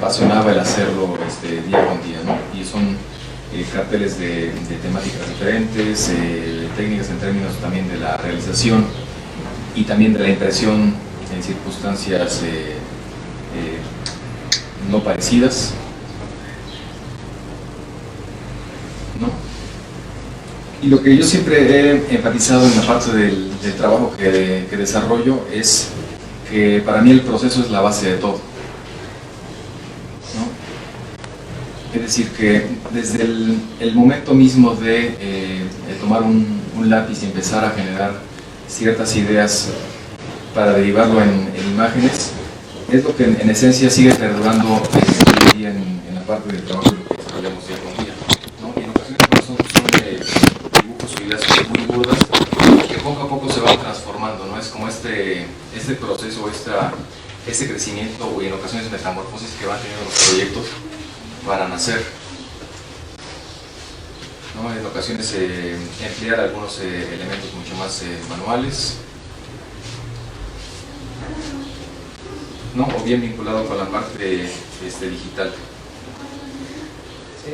apasionaba el hacerlo día con día, ¿no? Y son carteles de temáticas diferentes, técnicas en términos también de la realización y también de la impresión en circunstancias no parecidas, ¿no? Y lo que yo siempre he enfatizado en la parte del trabajo que desarrollo es que para mí el proceso es la base de todo, ¿no? Es decir, que desde el momento mismo de tomar un lápiz y empezar a generar ciertas ideas para derivarlo en imágenes, es lo que en esencia sigue perdurando hoy en día en la parte del trabajo de lo que desarrollamos día con día, ¿no? Y en ocasiones son dibujos o ideas muy burdas que poco a poco se van transformando, ¿no? Es como este proceso, este crecimiento y en ocasiones metamorfosis que van teniendo los proyectos para nacer, ¿no? En ocasiones emplear algunos elementos mucho más manuales, ¿no? O bien vinculado con la parte digital. ¿Sí?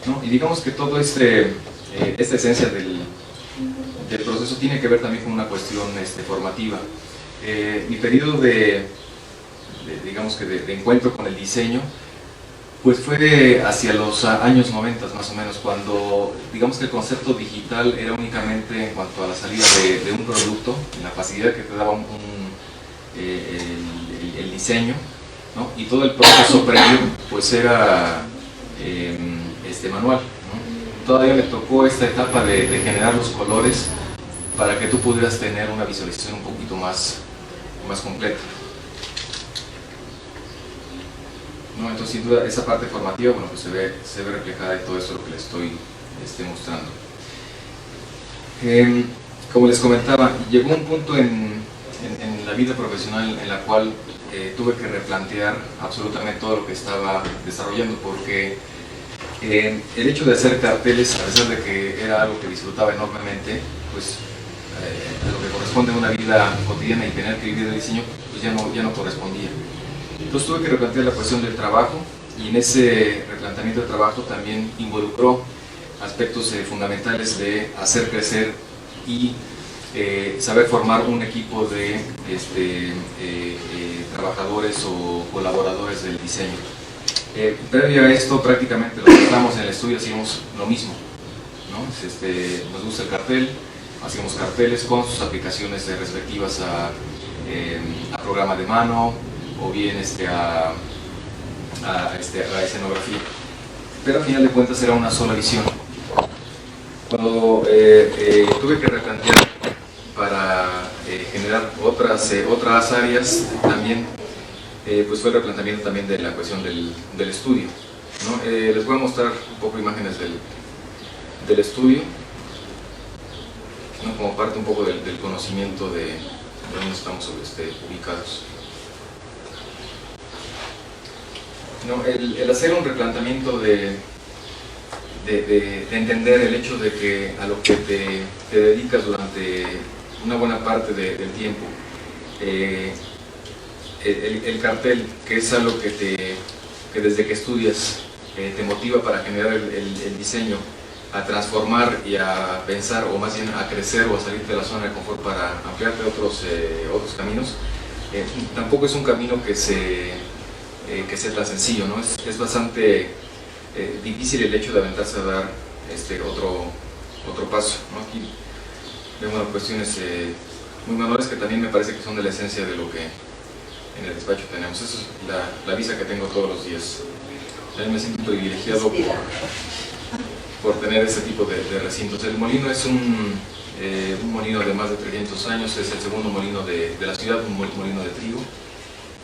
¿No? Y digamos que todo esta esencia del proceso tiene que ver también con una cuestión formativa. Mi periodo digamos que de encuentro con el diseño, pues fue hacia los años 90 más o menos, cuando digamos que el concepto digital era únicamente en cuanto a la salida de un producto, en la facilidad que te daba el diseño, ¿no? Y todo el proceso previo pues era manual, ¿no? Todavía me tocó esta etapa de generar los colores para que tú pudieras tener una visualización un poquito más completa, ¿no? Entonces, sin duda, esa parte formativa, bueno, pues se ve reflejada en todo esto lo que les estoy mostrando. Como les comentaba, llegó un punto en la vida profesional en la cual tuve que replantear absolutamente todo lo que estaba desarrollando, porque el hecho de hacer carteles, a pesar de que era algo que disfrutaba enormemente, pues a lo que corresponde a una vida cotidiana y tener que vivir el diseño, pues ya no correspondía. Entonces tuve que replantear la cuestión del trabajo, y en ese replanteamiento del trabajo también involucró aspectos fundamentales de hacer crecer y saber formar un equipo de trabajadores o colaboradores del diseño. Previo a esto, prácticamente los que estábamos en el estudio hacíamos lo mismo, ¿no? Nos gusta el cartel, hacíamos carteles con sus aplicaciones respectivas a programa de mano, o bien a escenografía, pero al final de cuentas era una sola visión. Cuando tuve que replantear para generar otras áreas también, pues fue el replanteamiento también de la cuestión del estudio, ¿no? Les voy a mostrar un poco imágenes del estudio, ¿no? Como parte un poco del conocimiento de dónde estamos ubicados. No, el hacer un replanteamiento de entender el hecho de que a lo que te dedicas durante una buena parte del tiempo, el cartel, que es algo que desde que estudias te motiva para generar el diseño, a transformar y a pensar, o más bien a crecer o a salir de la zona de confort para ampliarte otros caminos, tampoco es un camino que sea tan sencillo, ¿no? Es bastante difícil el hecho de aventarse a dar otro paso, ¿no? Aquí vemos cuestiones muy manuales que también me parece que son de la esencia de lo que en el despacho tenemos. Esa es la vista que tengo todos los días. También me siento privilegiado por tener ese tipo de recintos. El molino es un molino de más de 300 años, es el segundo molino de la ciudad, un molino de trigo,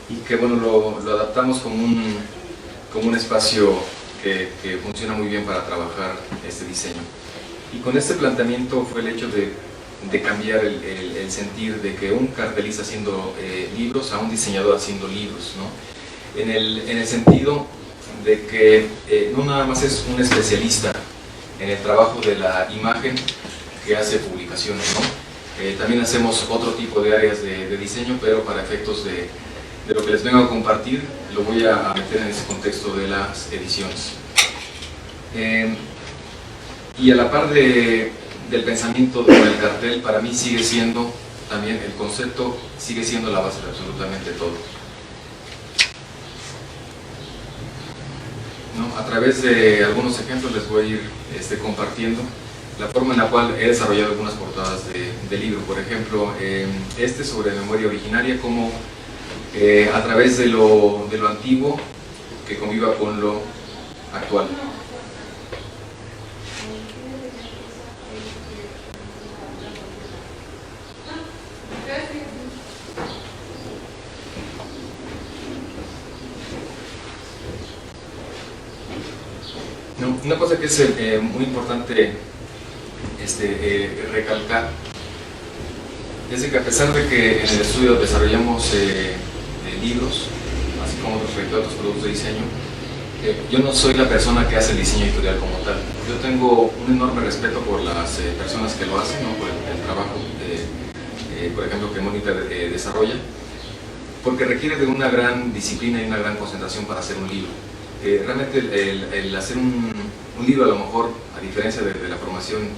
y que bueno, lo adaptamos como un espacio que funciona muy bien para trabajar este diseño. Y con este planteamiento fue el hecho de cambiar el sentir de que un cartelista haciendo libros a un diseñador haciendo libros, ¿no? en el sentido de que no nada más es un especialista en el trabajo de la imagen que hace publicaciones, ¿no? También hacemos otro tipo de áreas de diseño, pero para efectos de lo que les vengo a compartir, lo voy a meter en ese contexto de las ediciones. Y a la par del pensamiento del cartel, para mí sigue siendo también el concepto, sigue siendo la base de absolutamente todo, ¿no? A través de algunos ejemplos les voy a ir compartiendo la forma en la cual he desarrollado algunas portadas de libro. Por ejemplo, sobre memoria originaria, como a través de lo antiguo que conviva con lo actual. No, una cosa que es muy importante recalcar es que a pesar de que en el estudio desarrollamos libros, así como otros productos de diseño, yo no soy la persona que hace el diseño editorial como tal. Yo tengo un enorme respeto por las personas que lo hacen, ¿no? Por el trabajo, por ejemplo, que Mónica desarrolla, porque requiere de una gran disciplina y una gran concentración para hacer un libro. Realmente el hacer un libro, a lo mejor, a diferencia de la formación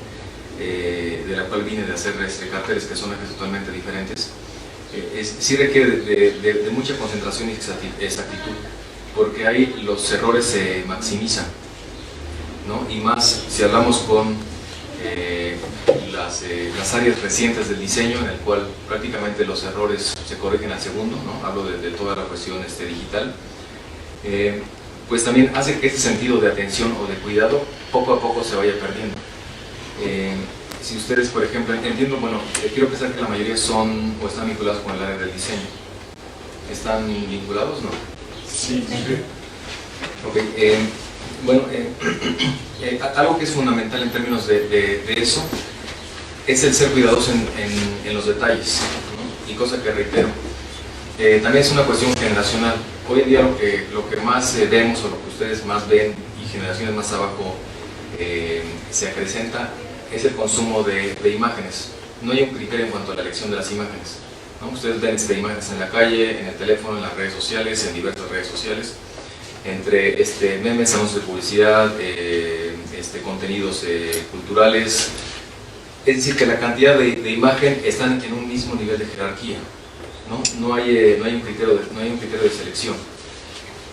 de la cual vine de hacer carteles, que son ejes totalmente diferentes, sí requiere de mucha concentración y exactitud, porque ahí los errores se maximizan, ¿no? Y más si hablamos con las áreas recientes del diseño, en el cual prácticamente los errores se corrigen al segundo, ¿no? Hablo de toda la cuestión digital. Pues también hace que ese sentido de atención o de cuidado poco a poco se vaya perdiendo. Si ustedes, por ejemplo, entiendo, bueno, quiero pensar que la mayoría son o están vinculados con el área del diseño. ¿Están vinculados? No. Sí. Ok. Bueno, algo que es fundamental en términos de eso es el ser cuidadoso en los detalles, ¿no? Y cosa que reitero, también es una cuestión generacional. Hoy en día lo que más vemos, o lo que ustedes más ven y generaciones más abajo se acrecenta, es el consumo de imágenes. No hay un criterio en cuanto a la elección de las imágenes, ¿no? Ustedes ven imágenes en la calle, en el teléfono, en las redes sociales, en diversas redes sociales, entre memes, anuncios de publicidad, contenidos culturales. Es decir, que la cantidad de imagen están en un mismo nivel de jerarquía, ¿no? No hay un criterio de selección.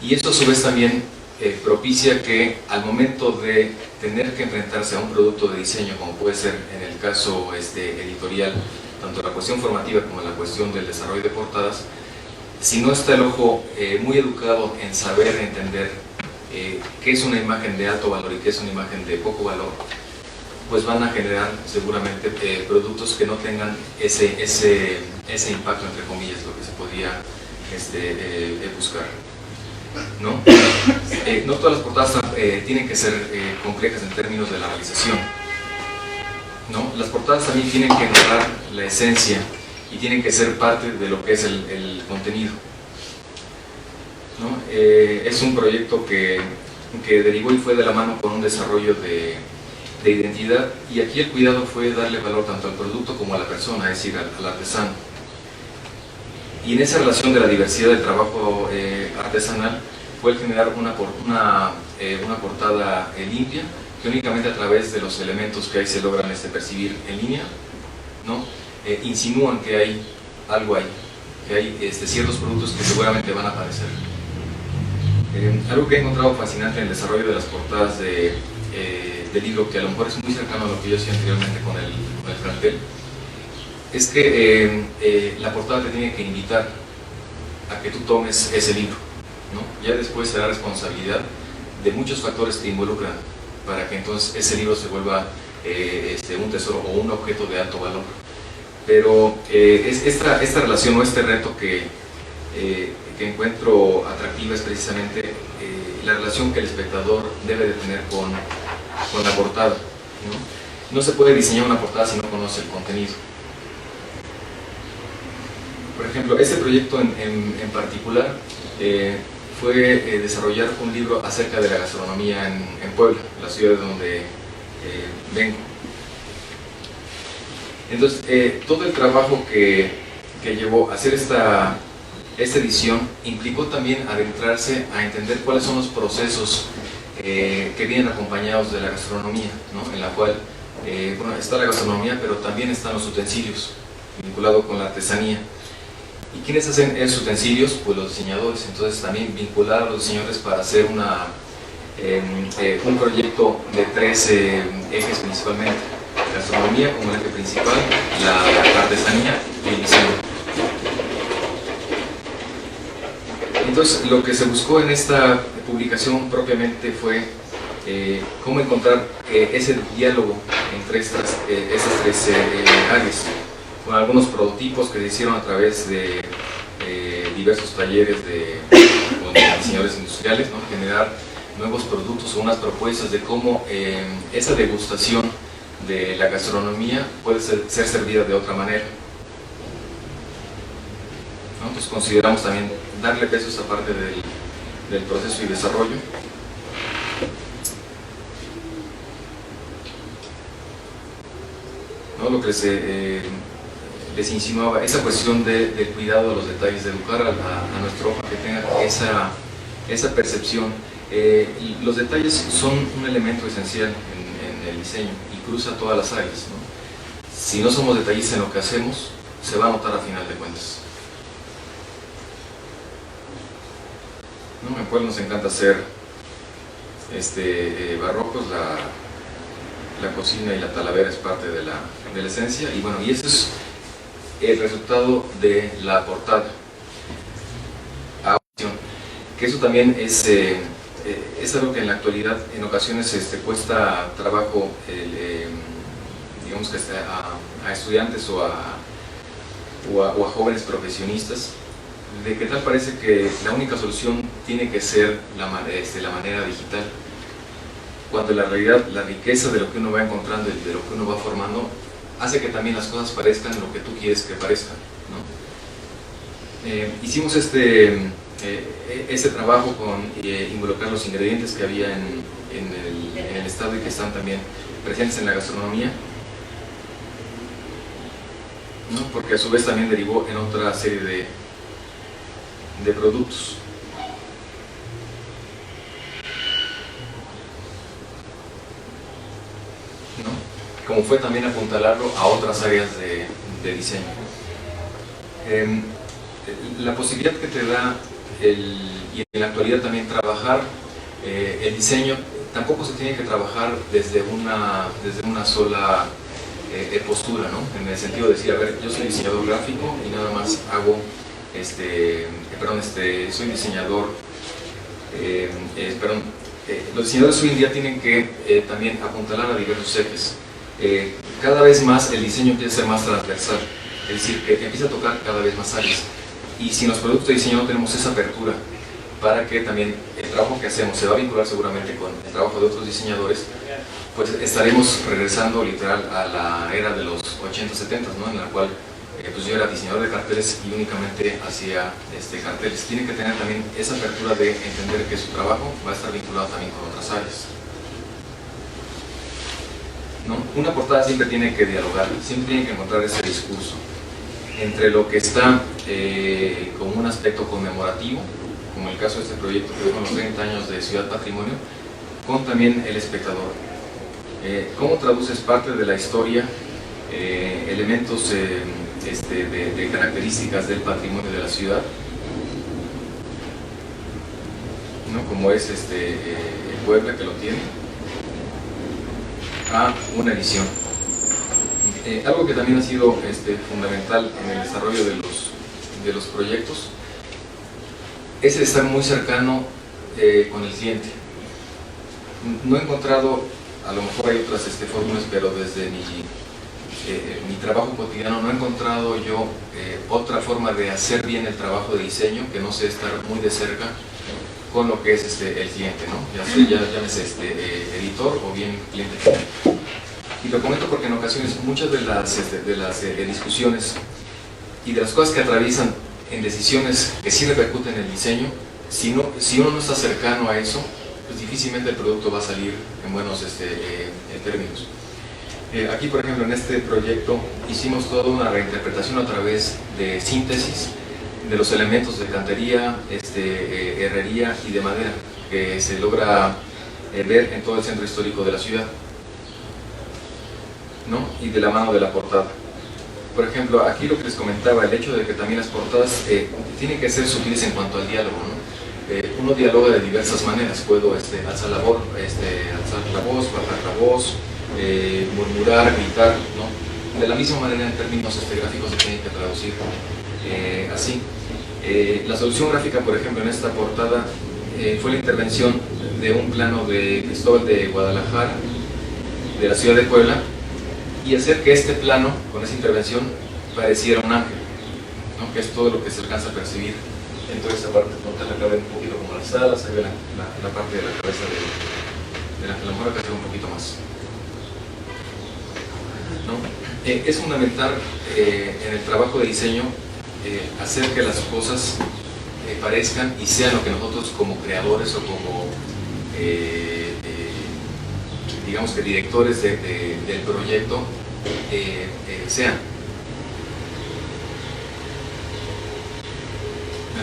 Y esto a su vez también propicia que al momento de tener que enfrentarse a un producto de diseño, como puede ser en el caso editorial, tanto la cuestión formativa como la cuestión del desarrollo de portadas, si no está el ojo muy educado en saber entender qué es una imagen de alto valor y qué es una imagen de poco valor, pues van a generar seguramente productos que no tengan ese impacto, entre comillas, lo que se podría buscar, ¿no? No todas las portadas tienen que ser complejas en términos de la realización, ¿no? Las portadas también tienen que narrar la esencia y tienen que ser parte de lo que es el contenido, ¿no? Es un proyecto que derivó y fue de la mano con un desarrollo de identidad, y aquí el cuidado fue darle valor tanto al producto como a la persona, es decir, al artesano. Y en esa relación de la diversidad del trabajo artesanal fue el generar una portada limpia, que únicamente a través de los elementos que ahí se logran percibir en línea, ¿no? Insinúan que hay algo ahí, que hay ciertos productos que seguramente van a aparecer. Algo que he encontrado fascinante en el desarrollo de las portadas del libro, que a lo mejor es muy cercano a lo que yo hacía anteriormente con el cartel, es que la portada te tiene que invitar a que tú tomes ese libro, ¿no? Ya después será responsabilidad de muchos factores que involucran para que entonces ese libro se vuelva un tesoro o un objeto de alto valor. Pero esta relación o este reto que encuentro atractiva es precisamente la relación que el espectador debe de tener con la portada, ¿no? No se puede diseñar una portada si no conoce el contenido. Por ejemplo, este proyecto en particular fue desarrollar un libro acerca de la gastronomía en Puebla, la ciudad de donde vengo. Entonces, todo el trabajo que llevó a hacer esta edición implicó también adentrarse a entender cuáles son los procesos que vienen acompañados de la gastronomía, ¿no? En la cual bueno, está la gastronomía, pero también están los utensilios, vinculado con la artesanía. ¿Y quiénes hacen esos utensilios? Pues los diseñadores. Entonces también vincular a los diseñadores para hacer un proyecto de 3 ejes principalmente: gastronomía como eje principal, la artesanía y el diseño. Entonces lo que se buscó en esta publicación propiamente fue cómo encontrar ese diálogo entre esas 3 áreas, con algunos prototipos que se hicieron a través de diversos talleres con diseñadores industriales, ¿no? Generar nuevos productos o unas propuestas de cómo esa degustación de la gastronomía puede ser servida de otra manera, ¿no? Entonces consideramos también darle peso a esta parte del proceso y desarrollo. ¿No? Lo que les insinuaba, esa cuestión del cuidado de los detalles, de educar a nuestro ojo que tenga esa percepción. Los detalles son un elemento esencial en el diseño y cruza todas las áreas, ¿no? Si no somos detallistas en lo que hacemos, se va a notar a final de cuentas, ¿no? En Puebla nos encanta hacer barrocos, la cocina y la talavera es parte de la esencia, y bueno, y ese es el resultado de la portada, que eso también es algo que en la actualidad en ocasiones cuesta trabajo, digamos que a estudiantes o a jóvenes profesionistas, de que tal parece que la única solución tiene que ser la manera digital, cuando en la realidad la riqueza de lo que uno va encontrando y de lo que uno va formando hace que también las cosas parezcan lo que tú quieres que parezcan, ¿no? Hicimos este trabajo con involucrar los ingredientes que había en el estado y que están también presentes en la gastronomía, ¿no? Porque a su vez también derivó en otra serie de productos. ¿No? Como fue también apuntalarlo a otras áreas de diseño. La posibilidad que te da y en la actualidad también trabajar el diseño, tampoco se tiene que trabajar desde una sola postura, ¿no? En el sentido de decir, a ver, yo soy diseñador gráfico y nada más hago, soy diseñador, los diseñadores hoy en día tienen que también apuntalar a diversos ejes. Cada vez más el diseño empieza a ser más transversal, es decir, que empieza a tocar cada vez más áreas. Y si en los productos de diseño no tenemos esa apertura para que también el trabajo que hacemos se va a vincular seguramente con el trabajo de otros diseñadores, pues estaremos regresando literal a la era de los 80, 70, ¿no? En la cual pues yo era diseñador de carteles y únicamente hacía carteles. Tiene que tener también esa apertura de entender que su trabajo va a estar vinculado también con otras áreas, ¿no? Una portada siempre tiene que dialogar, siempre tiene que encontrar ese discurso entre lo que está como un aspecto conmemorativo, como el caso de este proyecto que son los 30 años de Ciudad Patrimonio, con también el espectador. ¿Cómo traduces parte de la historia, elementos de características del patrimonio de la ciudad, ¿no? Como es Puebla, que lo tiene, a una edición? Algo que también ha sido fundamental en el desarrollo de los proyectos es estar muy cercano con el cliente. No he encontrado, a lo mejor hay otras fórmulas, pero desde mi trabajo cotidiano no he encontrado yo otra forma de hacer bien el trabajo de diseño que no sea estar muy de cerca con lo que es el cliente, ¿no? Llámese editor o bien cliente final. Y lo comento porque en ocasiones muchas de las discusiones y de las cosas que atraviesan en decisiones que sí repercuten en el diseño si uno no está cercano a eso, pues difícilmente el producto va a salir en buenos términos. Aquí, por ejemplo, en este proyecto hicimos toda una reinterpretación a través de síntesis de los elementos de cantería, herrería y de madera que se logra ver en todo el centro histórico de la ciudad, ¿no? Y de la mano de la portada. Por ejemplo, aquí lo que les comentaba, el hecho de que también las portadas tienen que ser sutiles en cuanto al diálogo, ¿no? Uno dialoga de diversas maneras, puedo alzar la voz, bajar la voz, murmurar, gritar, ¿no? De la misma manera en términos gráficos se tienen que traducir así. La solución gráfica, por ejemplo, en esta portada fue la intervención de un plano de Cristóbal de Guadalajara, de la ciudad de Puebla, y hacer que este plano, con esa intervención, pareciera un ángel, ¿no? Que es todo lo que se alcanza a percibir en toda esta parte frontal. Acá ven un poquito como las alas, se ve la parte de la cabeza de la mujer, acá se ve un poquito más, ¿no? Es fundamental en el trabajo de diseño hacer que las cosas parezcan y sean lo que nosotros como creadores o como digamos que directores del proyecto sean.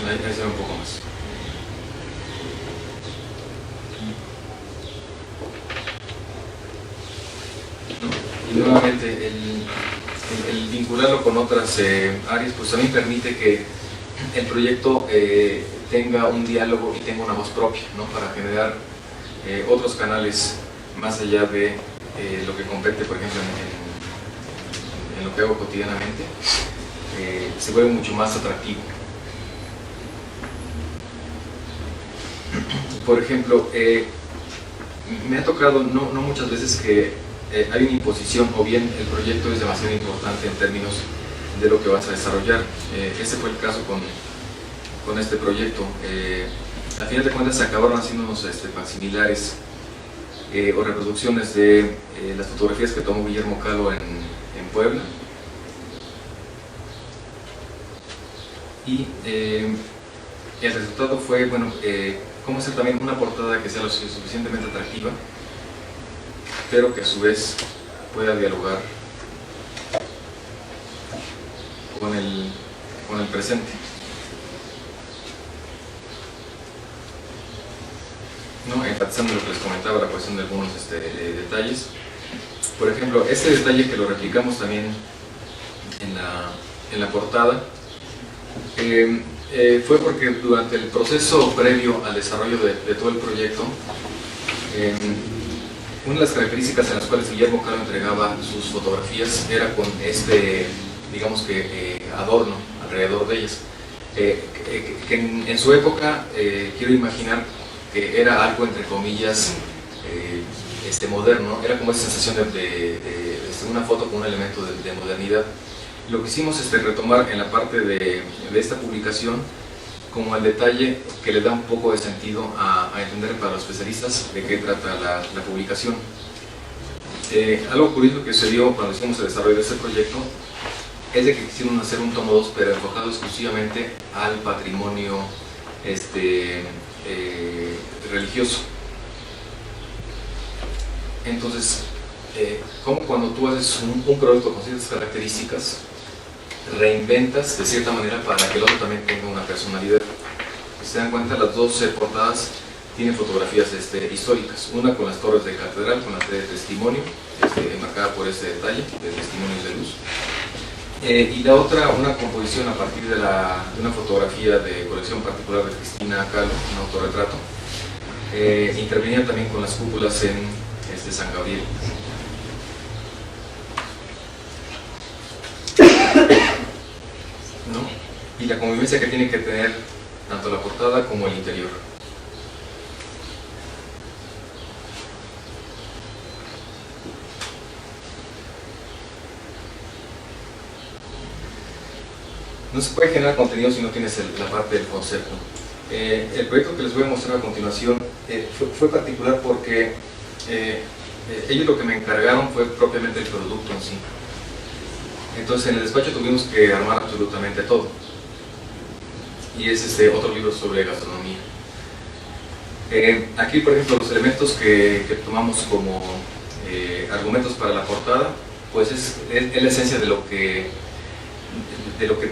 Ahí se ve un poco más. ¿No? Y nuevamente el vincularlo con otras áreas pues también permite que el proyecto tenga un diálogo y tenga una voz propia, ¿no? Para generar otros canales más allá de lo que compete, por ejemplo, en lo que hago cotidianamente, se vuelve mucho más atractivo. Por ejemplo, me ha tocado no muchas veces que hay una imposición o bien el proyecto es demasiado importante en términos de lo que vas a desarrollar. Ese fue el caso con este proyecto. Al final de cuentas se acabaron haciendo unos facsimilares o reproducciones de las fotografías que tomó Guillermo Kahlo en Puebla, y el resultado fue, bueno, cómo hacer también una portada que sea lo suficientemente atractiva, pero que a su vez pueda dialogar con el presente. ¿No? Enfatizando lo que les comentaba, la cuestión de algunos detalles. Por ejemplo, este detalle que lo replicamos también en la portada, fue porque durante el proceso previo al desarrollo de todo el proyecto, una de las características en las cuales Guillermo Kahlo entregaba sus fotografías era con digamos que adorno alrededor de ellas, que en su época quiero imaginar que era algo entre comillas moderno, era como esa sensación de una foto con un elemento de modernidad. Lo que hicimos es retomar en la parte de esta publicación como el detalle que le da un poco de sentido a entender para los especialistas de qué trata la publicación. Algo curioso que sucedió cuando hicimos el desarrollo de este proyecto es de que quisieron hacer un tomo 2 pero enfocado exclusivamente al patrimonio religioso. Entonces, como cuando tú haces un producto con ciertas características, reinventas de cierta manera para que el otro también tenga una personalidad. Si se dan cuenta, las dos portadas tienen fotografías históricas, una con las torres de catedral, con las de testimonio, enmarcada por este detalle de testimonios de luz, y la otra, una composición a partir de una fotografía de colección particular de Cristina Kahlo, un autorretrato. Intervenía también con las cúpulas en San Gabriel. ¿No? Y la convivencia que tiene que tener tanto la portada como el interior. No se puede generar contenido si no tienes la parte del concepto. El proyecto que les voy a mostrar a continuación fue particular porque ellos lo que me encargaron fue propiamente el producto en sí. Entonces en el despacho tuvimos que armar absolutamente todo. Y es otro libro sobre gastronomía. Aquí, por ejemplo, los elementos que tomamos como argumentos para la portada, pues es la esencia de lo que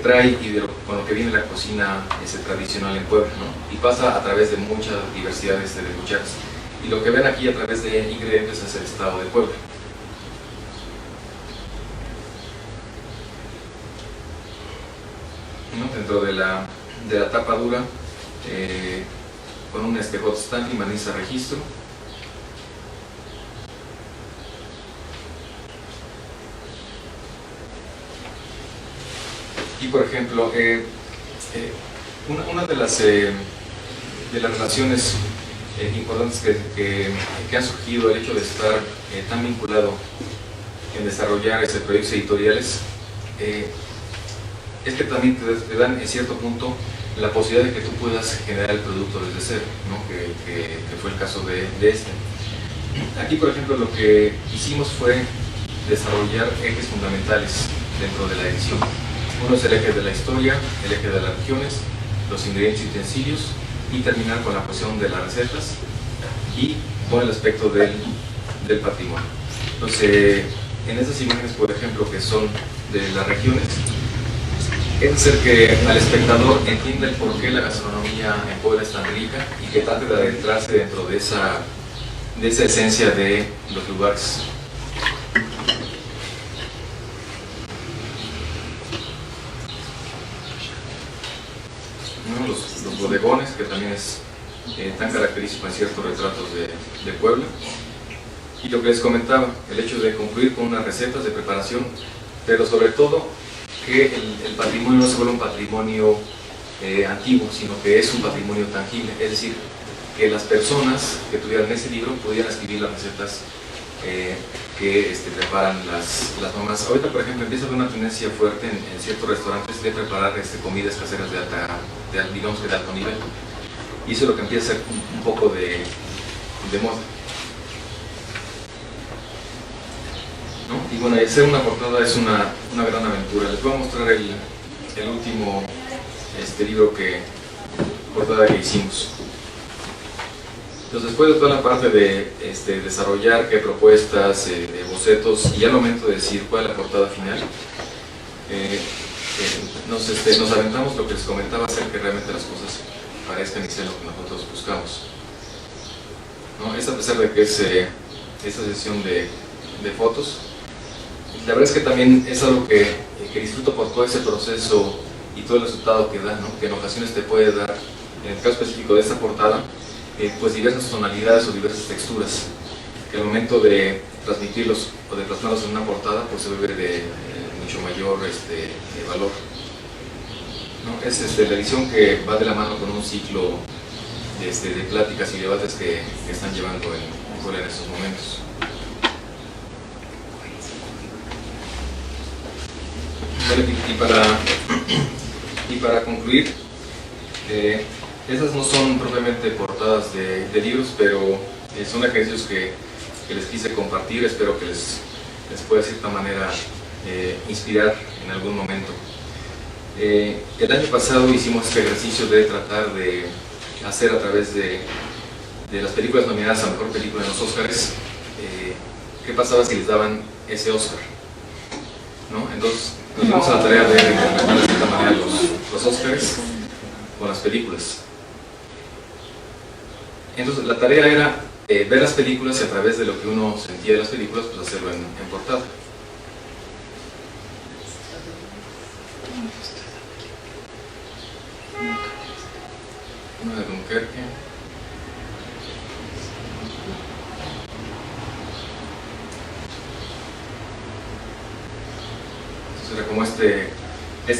trae y con lo que viene la cocina tradicional en Puebla, ¿no? Y pasa a través de mucha diversidad de cucharas. Y lo que ven aquí a través de ingredientes es el estado de Puebla. ¿No? Dentro de la tapa dura, con un hot stamp y maniza registro. Y por ejemplo, una de las relaciones importantes que han surgido, el hecho de estar tan vinculado en desarrollar proyectos editoriales, es que también te dan en cierto punto la posibilidad de que tú puedas generar el producto desde cero, ¿no? que fue el caso de este. Aquí, por ejemplo, lo que hicimos fue desarrollar ejes fundamentales dentro de la edición. Uno es el eje de la historia, el eje de las regiones, los ingredientes y utensilios, y terminar con la cuestión de las recetas y con el aspecto del patrimonio. Entonces, en estas imágenes, por ejemplo, que son de las regiones, es hacer que al espectador entienda el por qué la gastronomía en Puebla es tan rica y que trate de adentrarse dentro de esa esencia de los lugares. ¿No? Los bodegones, que también es tan característico en ciertos retratos de Puebla. Y lo que les comentaba, el hecho de concluir con unas recetas de preparación, pero sobre todo que el patrimonio no se vuelva un patrimonio antiguo, sino que es un patrimonio tangible, es decir, que las personas que tuvieran ese libro pudieran escribir las recetas que preparan las mamás. Ahorita, por ejemplo, empieza a haber una tendencia fuerte en ciertos restaurantes de preparar comidas caseras digamos que de alto nivel, y eso es lo que empieza a ser un poco de moda. ¿No? Y bueno, hacer una portada es una gran aventura. Les voy a mostrar el último libro portada que hicimos. Entonces, después de toda la parte de desarrollar qué propuestas, bocetos, y ya al momento de decir cuál es la portada final, nos aventamos lo que les comentaba, hacer que realmente las cosas parezcan y sean lo que nosotros buscamos, ¿no? Es a pesar de que es esta sesión de fotos, la verdad es que también es algo que disfruto por todo ese proceso y todo el resultado que da, ¿no? Que en ocasiones te puede dar, en el caso específico de esta portada, pues diversas tonalidades o diversas texturas, que al momento de transmitirlos o de plasmarlos en una portada, pues se vuelve de mucho mayor valor, ¿no? Es la edición que va de la mano con un ciclo de pláticas y debates que están llevando en Puebla en estos momentos. Y para concluir, esas no son propiamente portadas de libros, pero son ejercicios que les quise compartir. Espero que les pueda de cierta manera inspirar en algún momento. El año pasado hicimos este ejercicio de tratar de hacer a través de las películas nominadas a Mejor Película en los Óscares, qué pasaba si les daban ese Óscar, ¿no? Entonces nos dimos a la tarea de interpretar de cierta manera los Óscares con las películas. Entonces la tarea era ver las películas y a través de lo que uno sentía de las películas, pues hacerlo en portada. Una de Dunkerque. Entonces era como este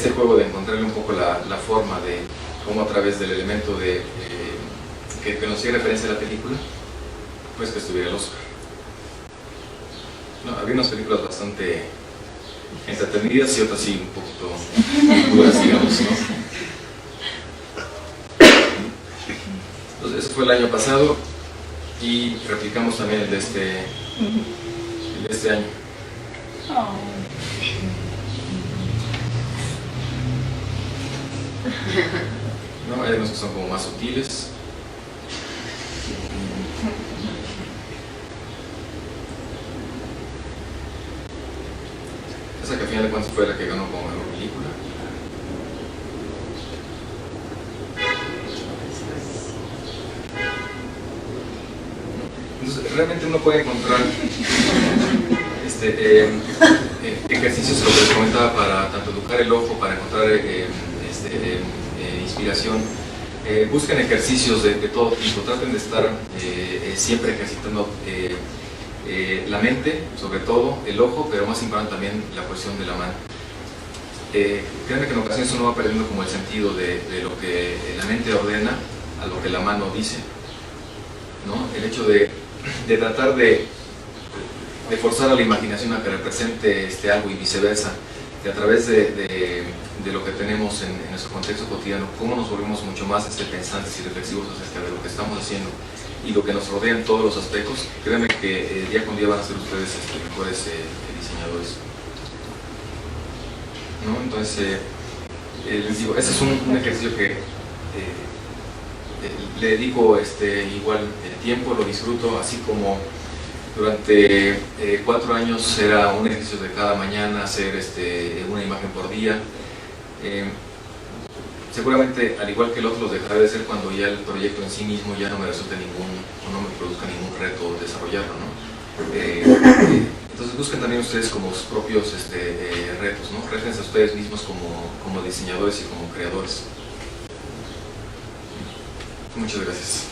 juego de encontrarle un poco la forma de cómo a través del elemento que nos hacía referencia a la película, pues que estuviera el Oscar. No, había unas películas bastante entretenidas y otras sí un poquito duras, digamos, ¿no? Entonces, eso fue el año pasado y replicamos también el de este año. ¿No? Hay unos que son como más sutiles. final de cuentas fue la que ganó como mejor película. Entonces, realmente uno puede encontrar ejercicios, lo que les comentaba, para tanto educar el ojo, para encontrar inspiración. Busquen ejercicios de todo tipo, traten de estar siempre ejercitando la mente, sobre todo el ojo, pero más importante también la cuestión de la mano. Créanme que en ocasiones uno va perdiendo como el sentido de lo que la mente ordena a lo que la mano dice, ¿no? El hecho de tratar de forzar a la imaginación a que represente algo y viceversa, que a través de lo que tenemos en nuestro contexto cotidiano, cómo nos volvemos mucho más pensantes y reflexivos acerca de lo que estamos haciendo y lo que nos rodea en todos los aspectos. Créanme que día con día van a ser ustedes mejores diseñadores, ¿no? Entonces, les digo, ese es un ejercicio que le dedico igual tiempo, lo disfruto, así como durante 4 años era un ejercicio de cada mañana hacer una imagen por día. Seguramente, al igual que el otro, los dejaré de hacer cuando ya el proyecto en sí mismo ya no me resulte o no me produzca ningún reto desarrollarlo, ¿no? Entonces busquen también ustedes como sus propios retos, ¿no? Rétense a ustedes mismos como diseñadores y como creadores. Muchas gracias.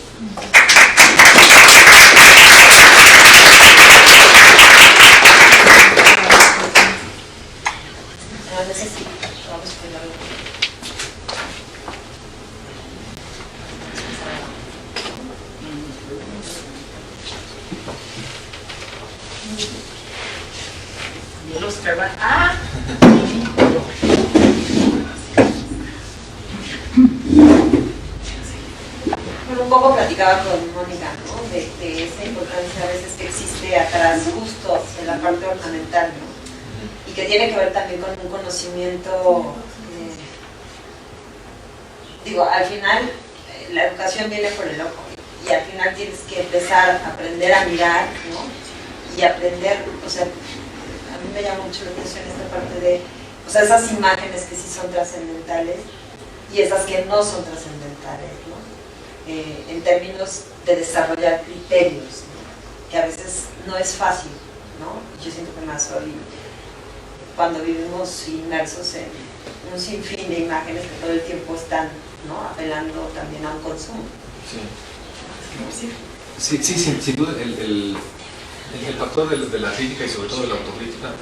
Un poco platicaba con Mónica, ¿no? de esa importancia a veces que existe atrás justo en la parte ornamental, ¿no? Y que tiene que ver también con un conocimiento, digo, al final la educación viene por el ojo y al final tienes que empezar a aprender a mirar, ¿no? Y aprender, o sea, a mí me llama mucho la atención esta parte de, o sea, esas imágenes que sí son trascendentales y esas que no son trascendentales, ¿no? En términos de desarrollar criterios, ¿no? Que a veces no es fácil, ¿no? Yo siento que más hoy, cuando vivimos inmersos en un sinfín de imágenes que todo el tiempo están, ¿no? Apelando también a un consumo. Sí, sin duda el factor de la crítica y sobre todo de la autocrítica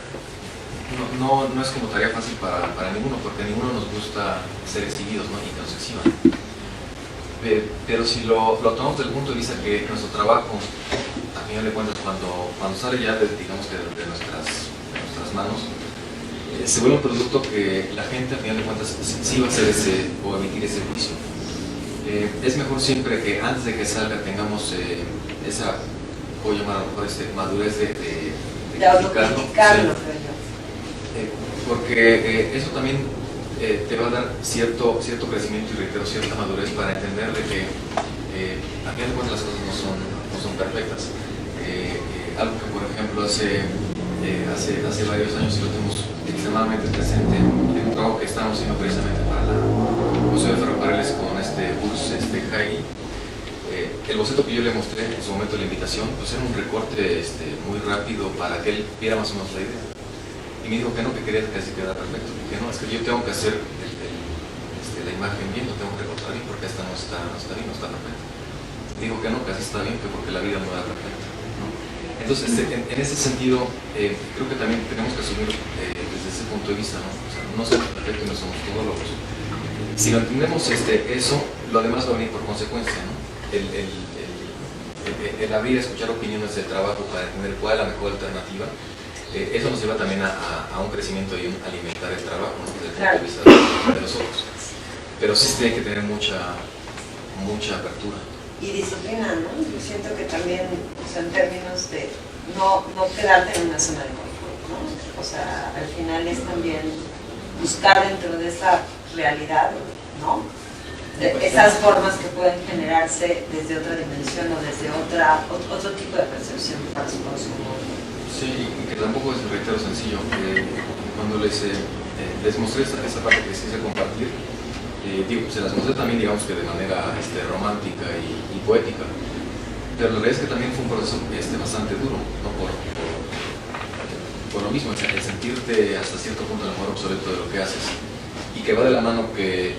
no es como tarea fácil para ninguno, porque a ninguno nos gusta ser exhibidos, ¿no? Y que nos exhiban. Pero si lo tomamos desde el punto de vista que nuestro trabajo, a final de cuentas, cuando sale ya digamos que de nuestras manos, se vuelve un producto que la gente, a final de cuentas, sí va a hacer o emitir ese juicio. Es mejor siempre que antes de que salga tengamos esa, puedo llamar a lo mejor madurez de criticarlo, porque eso también te va a dar cierto crecimiento y reitero cierta madurez para entender de que a final de cuentas las cosas no son perfectas. Algo que por ejemplo hace varios años y lo tenemos extremadamente presente en un trabajo que estamos haciendo precisamente para el Museo de Ferrocarriles con Urs Jaigi. El boceto que yo le mostré en su momento de la invitación, pues era un recorte muy rápido para que él viera más o menos la idea. Y me dijo que no, que quería que así quedara perfecto. Que no, es que yo tengo que hacer la imagen bien, lo tengo que recortar bien porque esta no está bien, no está perfecta. Y dijo que no, que así está bien, que porque la vida no era perfecta, ¿no? Entonces, en ese sentido, creo que también tenemos que asumir desde ese punto de vista, ¿no? O sea, no somos perfectos, no somos todólogos. Si lo entendemos eso, lo demás va a venir por consecuencia, ¿no? El abrir a escuchar opiniones del trabajo para entender cuál es la mejor alternativa, eso nos lleva también a un crecimiento y un alimentar el trabajo, ¿no? Desde el punto de vista de los otros. Pero sí tiene que tener mucha apertura. Y disciplina, ¿no? Yo siento que también, o sea, en términos de no quedarte en una zona de confort, ¿no? O sea, al final es también buscar dentro de esa realidad, ¿no? Esas formas que pueden generarse desde otra dimensión o desde otro tipo de percepción para su consumo. Sí, y que tampoco es, reitero, sencillo. cuando les mostré esta parte que les quise compartir, se las mostré también, digamos que de manera romántica y poética, pero la realidad es que también fue un proceso bastante duro, ¿no? Por lo mismo, el sentirte hasta cierto punto a lo mejor obsoleto de lo que haces, y que va de la mano que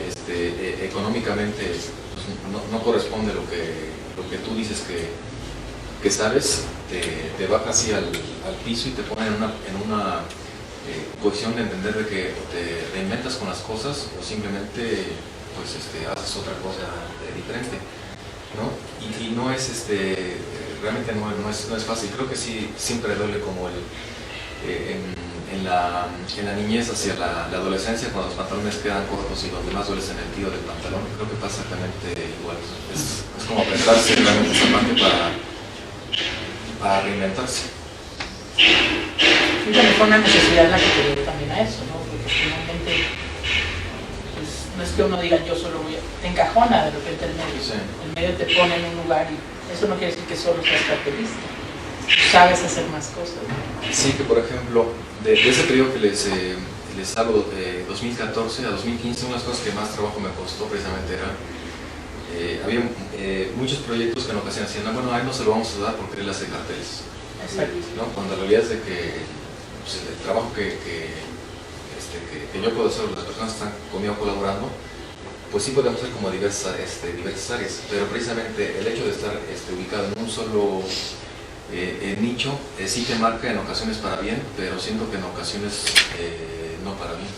económicamente pues, no corresponde lo que tú dices que sabes, te baja así al piso y te pone en una posición de entender de que te reinventas con las cosas o simplemente pues, haces otra cosa diferente, ¿no? Y no es realmente no es fácil. Creo que sí siempre duele como en la niñez hacia la adolescencia, cuando los pantalones quedan cortos y donde más duele es en el tiro del pantalón. Creo que pasa exactamente igual. Es como apretarse realmente esa parte para reinventarse. Sí, también fue una necesidad la que te llevó también a eso, ¿no? Porque finalmente, pues, no es que uno diga yo solo te encajona de repente el medio. Sí. El medio te pone en un lugar y eso no quiere decir que solo seas cartelista. Sabes hacer más cosas, ¿no? Sí, que por ejemplo, de ese periodo que les hablo, de 2014 a 2015, una de las cosas que más trabajo me costó precisamente era había muchos proyectos que en ocasiones decían, bueno, a él no se lo vamos a dar porque él hace carteles. Exacto. ¿No? Cuando la realidad es de que pues, el trabajo que yo puedo hacer, las personas que están conmigo colaborando, pues sí podemos hacer como diversas áreas, pero precisamente el hecho de estar ubicado en un solo nicho sí te marca en ocasiones para bien, pero siento que en ocasiones no para bien.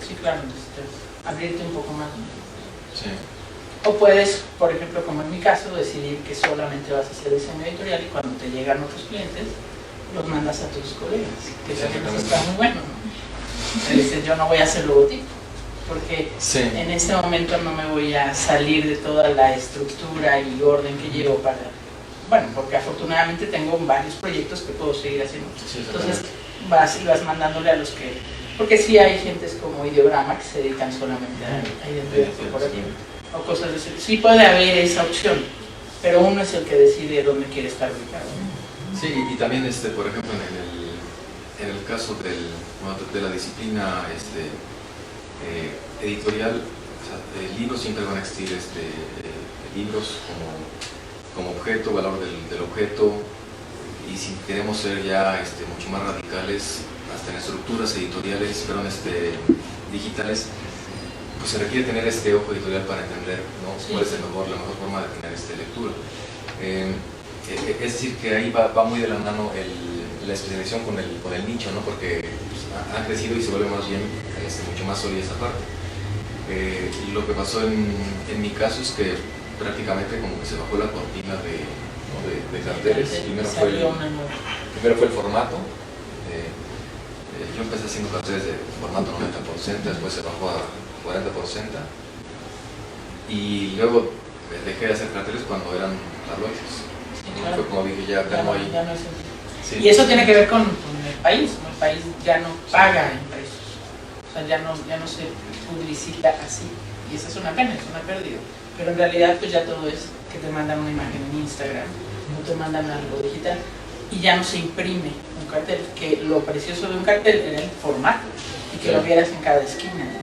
Sí, claro, necesitas abrirte un poco más. Sí. O puedes, por ejemplo, como en mi caso, decidir que solamente vas a hacer diseño editorial y cuando te llegan otros clientes, los mandas a tus colegas, que también está muy bueno, ¿no? Dices, yo no voy a hacer logotipo, porque sí. En este momento no me voy a salir de toda la estructura y orden que llevo para... Bueno, porque afortunadamente tengo varios proyectos que puedo seguir haciendo. Sí, entonces vas mandándole a los que... Porque sí hay gentes como Ideograma que se dedican solamente a identidad corporativa. O cosas de ese tipo. Sí puede haber esa opción, pero uno es el que decide dónde quiere estar ubicado. Sí, y también, por ejemplo, en el caso de la disciplina editorial, o sea, libros siempre van a existir libros como objeto, valor del objeto, y si queremos ser ya mucho más radicales, hasta en estructuras editoriales, digitales, pues se requiere tener ojo editorial para entender, ¿no? Sí. Cuál es la mejor forma de tener lectura. Es decir, que ahí va muy de la mano la especialización con el nicho, ¿no? Porque pues, ha crecido y se vuelve más bien mucho más sólida esa parte. Lo que pasó en mi caso es que prácticamente como que se bajó la cortina de carteles. Primero fue el formato. Yo empecé haciendo carteles de formato 90%, después se bajó a 40%, y luego dejé de hacer carteles cuando eran tabloides. Sí, claro. Fue como dije, ya no hay... Ya no es Sí. Y eso tiene que ver con el país, ¿no? El país ya no paga impresos, o sea, ya no se publicita así, y esa es una pena, es una pérdida, pero en realidad pues ya todo es que te mandan una imagen en Instagram, o te mandan algo digital, y ya no se imprime un cartel, que lo precioso de un cartel era el formato, y que lo vieras en cada esquina.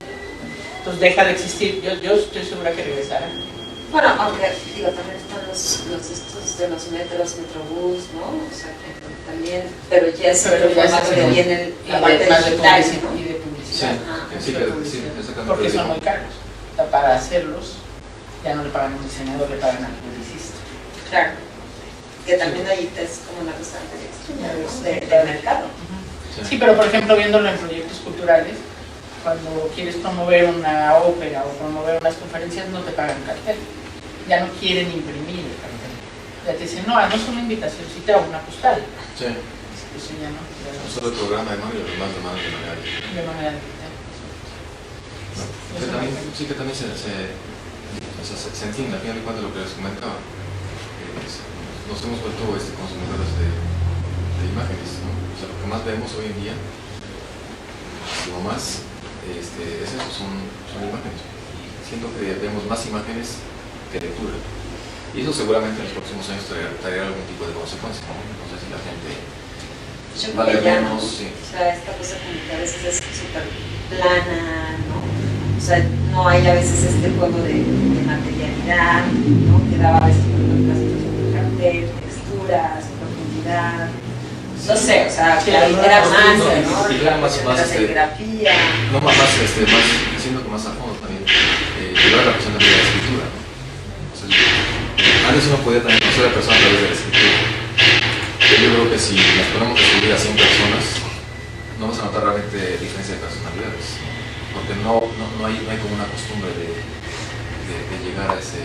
Entonces deja de existir, yo estoy segura que regresará. Bueno, aunque también están los estos de los metros, Metrobús, ¿no? O sea, que también, pero ya es el formato que viene la parte digital, ¿no? Y de publicidad. Sí, exactamente. Porque son muy caros. O sea, para hacerlos, ya no le pagan a un diseñador, le pagan al publicista. Claro. Que también ahí es como una constante del mercado. Sí, pero por ejemplo, viéndolo en proyectos culturales, cuando quieres promover una ópera o promover unas conferencias, no te pagan cartel. Ya no quieren imprimir el cartel. Ya te dicen, no, haznos una invitacióncita o una postal. Sí. Eso ya no. No solo el programa de mano y los demás de manera digital. De manera digital. Sí, que también se entiende, al final de cuentas, lo que les comentaba. Nos hemos vuelto consumidores de imágenes, ¿no? O sea, lo que más vemos hoy en día, o más, son imágenes. Y siento que vemos más imágenes que lectura. Y eso seguramente en los próximos años traerá algún tipo de consecuencia, ¿no? No sé si la gente Yo creo vale que ya no. menos, sí. O sea, esta cosa como que a veces es súper plana, ¿no? O sea, no hay a veces este juego de materialidad, ¿no? Que daba a veces las situaciones de cartel, texturas, profundidad. No sé, o sea, Sí, era no, más, no, ¿no? y era más, La serigrafía. no más, diciendo que más a fondo también, llevar la cuestión también de la escritura, ¿no? O sea, antes uno podía también conocer a la persona a través de la escritura. Pero yo creo que si nos ponemos a escribir a 100 personas, no vas a notar realmente diferencia de personalidades, porque no hay como una costumbre de llegar a ese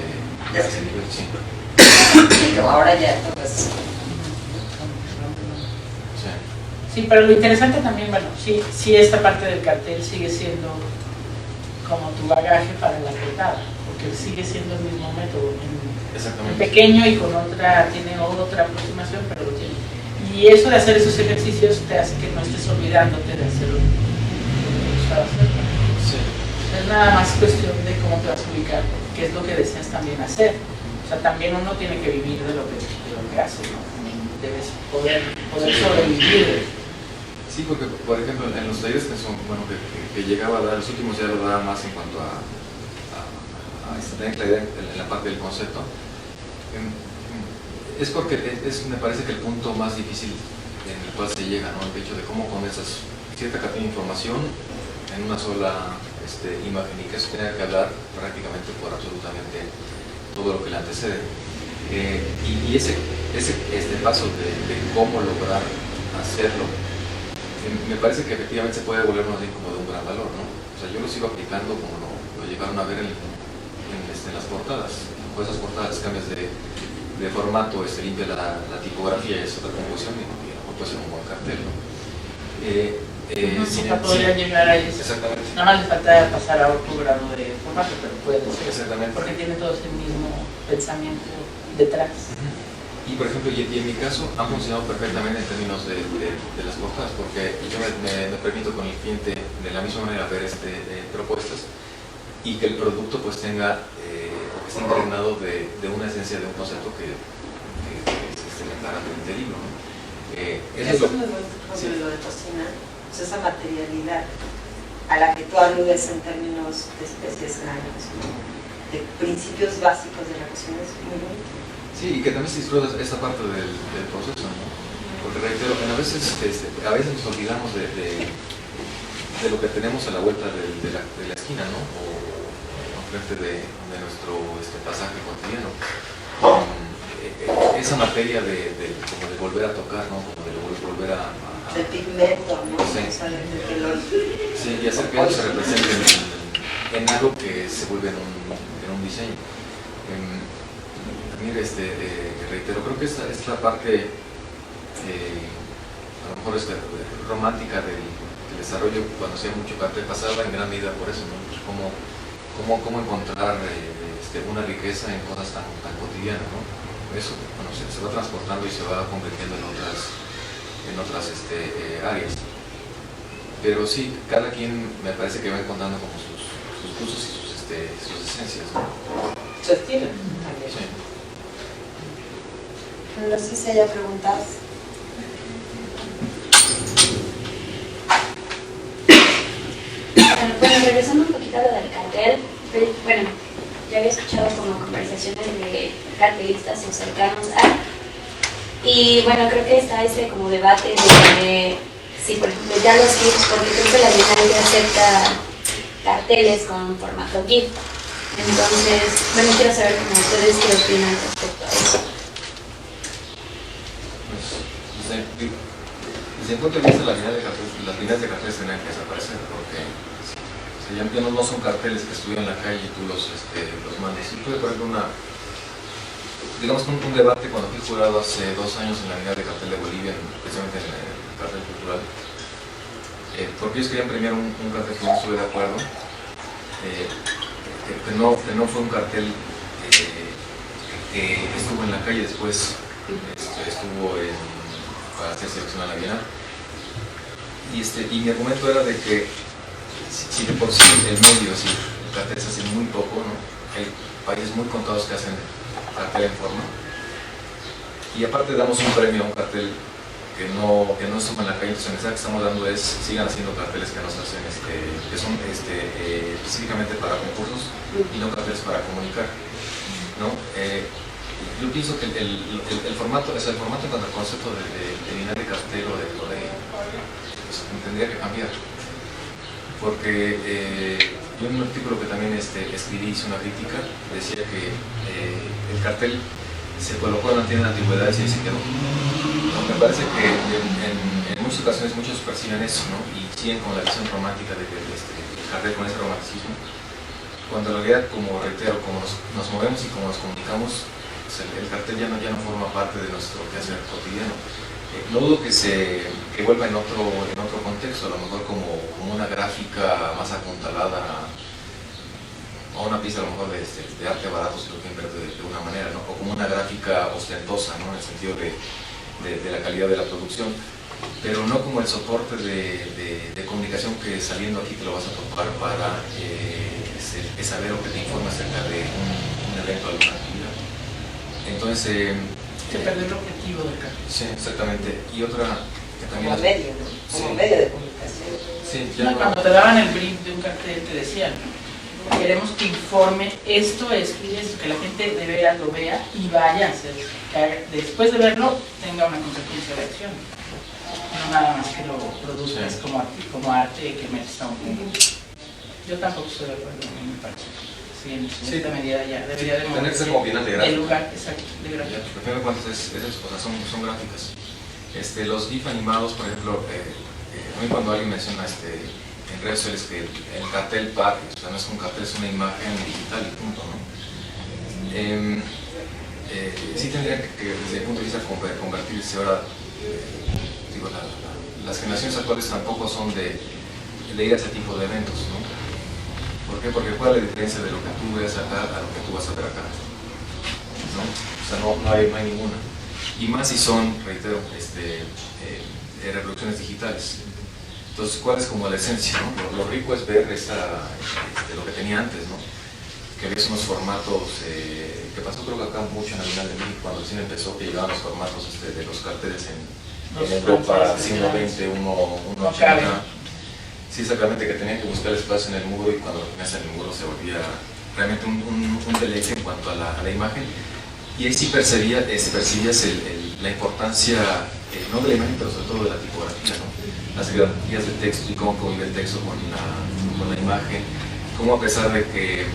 nivel, sí. Pero ahora ya todo es. Sí, pero lo interesante también, bueno, sí esta parte del cartel sigue siendo como tu bagaje para la portada, porque sigue siendo el mismo método, Exactamente. pequeño y con otra, tiene otra aproximación, pero lo tiene. Y eso de hacer esos ejercicios te hace que no estés olvidándote de hacer lo que te gustaba hacer. Sí. Es nada más cuestión de cómo te vas a ubicar, qué es lo que deseas también hacer. O sea, también uno tiene que vivir de lo que hace, ¿no? Debes poder sobrevivir. Sí, porque por ejemplo en los talleres que llegaba a dar, los últimos ya lo daba más en cuanto a tener claridad en la parte del concepto. Es porque me parece que el punto más difícil en el cual se llega, ¿no? El hecho de cómo condensas cierta cantidad de información en una sola imagen y que eso tenga que hablar prácticamente por absolutamente todo lo que le antecede. Y ese paso de cómo lograr hacerlo, me parece que efectivamente se puede volver más bien como de un gran valor, ¿no? O sea, yo lo sigo aplicando como lo llegaron a ver en las portadas. Con esas portadas cambias de formato, limpia la tipografía y es otra composición y no puede ser un buen cartel, ¿no? Podría llegar a eso. Exactamente. Nada más le falta pasar a otro grado de formato, pero puede ser. Exactamente. Porque tiene todo ese mismo pensamiento detrás. Y por ejemplo, y en mi caso han funcionado perfectamente en términos de las portadas, porque yo me permito con el cliente de la misma manera ver propuestas y que el producto pues tenga o que esté impregnado de una esencia, de un concepto que se le aclara del libro, ¿no? Eso es muy bueno, sí. Lo de cocina, pues esa materialidad a la que tú aludes en términos de especies grandes, ¿no? De principios básicos de la cocina es muy bonito. Sí, y que también se disfruta esta parte del proceso, ¿no? Porque reitero, a veces nos olvidamos de lo que tenemos a la vuelta de la esquina, ¿no? O frente de nuestro pasaje cotidiano. Esa materia como de volver a tocar, ¿no? Como de volver a de pigmento, ¿no? Sí. O sea, Sí, y hacer que eso se represente en algo que se vuelve en un diseño. También reitero, creo que esta parte a lo mejor romántica del desarrollo cuando hacía mucho cartel pasaba en gran medida por eso, ¿no? Cómo encontrar una riqueza en cosas tan cotidianas, ¿no? Eso se va transportando y se va convirtiendo en otras áreas. Pero sí, cada quien me parece que va encontrando como sus gustos y sus esencias, ¿no? Su estilo. Sí. No sé si haya preguntas. Bueno, regresando un poquito a lo del cartel, bueno, yo había escuchado como conversaciones de cartelistas o cercanos a, y bueno, creo que está ese como debate de si, por ejemplo, ya los GIFs, porque creo que la Bienal ya acepta carteles con formato GIF. Entonces, bueno, quiero saber cómo ustedes qué opinan respecto a eso. Desde el punto de vista de las líneas de carteles tienen que desaparecer, porque ya no son carteles que estuvieran en la calle y tú los mandes. Y tuve, por ejemplo, un debate cuando fui jurado hace 2 años en la Bienal de Cartel de Bolivia, especialmente en el cartel cultural, porque ellos querían premiar un cartel que no estuve de acuerdo, que no fue un cartel que estuvo en la calle, después estuvo para hacer selección a la Bienal. Y mi argumento era de que si de por sí el medio, si el cartel se hace muy poco, ¿no? Hay países muy contados que hacen cartel en forma, y aparte damos un premio a un cartel que no suman la calle. Entonces el mensaje que estamos dando es: sigan haciendo carteles que nos hacen, que son específicamente para concursos y no carteles para comunicar, ¿no? Yo pienso que el formato, el formato en cuanto al concepto de bienal de cartel o de pues, tendría que cambiar, porque yo en un artículo que también escribí, hice una crítica, decía que el cartel se colocó en la tienda de antigüedades y ahí se quedó. Me parece que en muchas ocasiones muchos perciben eso, ¿no? Y siguen con la visión romántica de que el cartel con ese romanticismo, cuando en realidad, como reitero, como nos movemos y como nos comunicamos, pues el cartel ya no forma parte de nuestro quehacer cotidiano. No dudo que vuelva en otro contexto, a lo mejor como una gráfica más apuntalada o una pieza a lo mejor de arte barato, si lo quieren ver de una manera, ¿no? O como una gráfica ostentosa, ¿no? En el sentido de la calidad de la producción, pero no como el soporte de comunicación que saliendo aquí te lo vas a topar para saber o que te informe acerca de un evento, alguna actividad. Entonces se perdió el objetivo del cartel. Sí, exactamente. Y otra que también... Como medio, ¿no? Como sí. medio de comunicación. Sí, No, cuando te daban el brief de un cartel te decían: queremos que informe esto y esto, que la gente de veras lo vea y vaya a hacer, que después de verlo tenga una consecuencia de acción. No nada más que lo produzcas como arte que metes a un punto. Yo tampoco estoy de acuerdo, a mí me parece. Sí, en esta medida ya debería de tener que ser como bienal de gráfica. El lugar, exacto, de gráfica. Al final de cuentas esas cosas son gráficas. Los GIF animados, por ejemplo, a mí cuando alguien menciona en redes sociales que el cartel PAC, o sea, no es un cartel, es una imagen digital y punto, ¿no? Sí tendría que desde el punto de vista convertirse ahora, digo, las generaciones actuales tampoco son de ir a ese tipo de eventos, ¿no? ¿Por qué? Porque ¿cuál es la diferencia de lo que tú ves acá a lo que tú vas a ver acá? ¿No? O sea, no hay ninguna. Y más si son, reitero, reproducciones digitales. Entonces, ¿cuál es como la esencia, ¿no? Lo rico es ver lo que tenía antes, ¿no? Que ves unos formatos, que pasó creo que acá mucho en la Bienal de México, cuando el cine empezó, que llegaban los formatos de los carteles en Europa, 120, 180. Sí, exactamente, que tenían que buscar espacio en el muro y cuando lo tenías en el muro se volvía realmente un deleite en cuanto a la imagen. Y ahí sí percibías la importancia, no de la imagen, pero sobre todo de la tipografía, ¿no? Las grafías de texto y cómo convive el texto con la imagen, cómo a pesar de que